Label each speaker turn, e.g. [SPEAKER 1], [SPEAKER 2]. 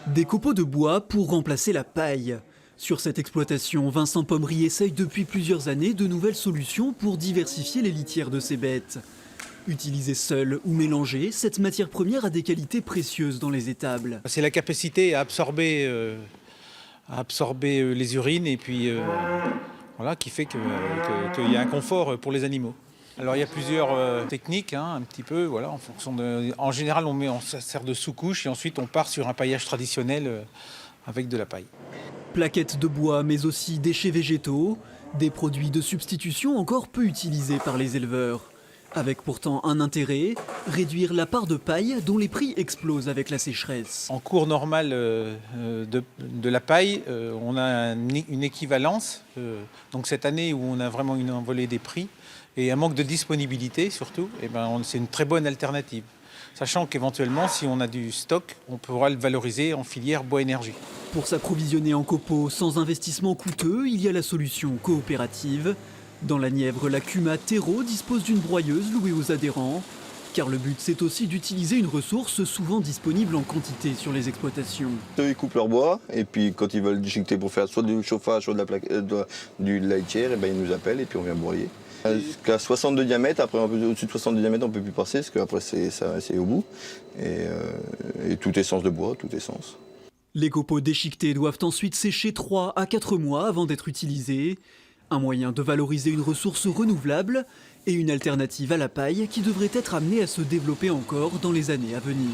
[SPEAKER 1] Des copeaux de bois pour remplacer la paille. Sur cette exploitation, Vincent Pommery essaye depuis plusieurs années de nouvelles solutions pour diversifier les litières de ses bêtes. Utilisée seule ou mélangée, cette matière première a des qualités précieuses dans les étables.
[SPEAKER 2] C'est la capacité à absorber, les urines et puis voilà, qui fait qu'il y a un confort pour les animaux. Alors il y a plusieurs techniques, un petit peu, voilà, en fonction de. En général, on se sert de sous-couche et ensuite on part sur un paillage traditionnel avec de la paille.
[SPEAKER 1] Plaquettes de bois, mais aussi déchets végétaux, des produits de substitution encore peu utilisés par les éleveurs. Avec pourtant un intérêt, réduire la part de paille dont les prix explosent avec la sécheresse.
[SPEAKER 2] En cours normal de la paille, on a une équivalence. Donc cette année où on a vraiment une envolée des prix et un manque de disponibilité surtout, c'est une très bonne alternative. Sachant qu'éventuellement, si on a du stock, on pourra le valoriser en filière bois-énergie.
[SPEAKER 1] Pour s'approvisionner en copeaux sans investissement coûteux, il y a la solution coopérative. Dans la Nièvre, la Cuma Terreau dispose d'une broyeuse louée aux adhérents. Car le but, c'est aussi d'utiliser une ressource souvent disponible en quantité sur les exploitations.
[SPEAKER 3] Eux, ils coupent leur bois et puis quand ils veulent déchiqueter pour faire soit du chauffage, soit du laitière, ils nous appellent et puis on vient broyer. Jusqu'à 60 de diamètre, après au-dessus de 60 de diamètre, on ne peut plus passer parce qu'après c'est au bout. Et toute essence de bois, toute essence.
[SPEAKER 1] Les copeaux déchiquetés doivent ensuite sécher 3 à 4 mois avant d'être utilisés. Un moyen de valoriser une ressource renouvelable et une alternative à la paille qui devrait être amenée à se développer encore dans les années à venir.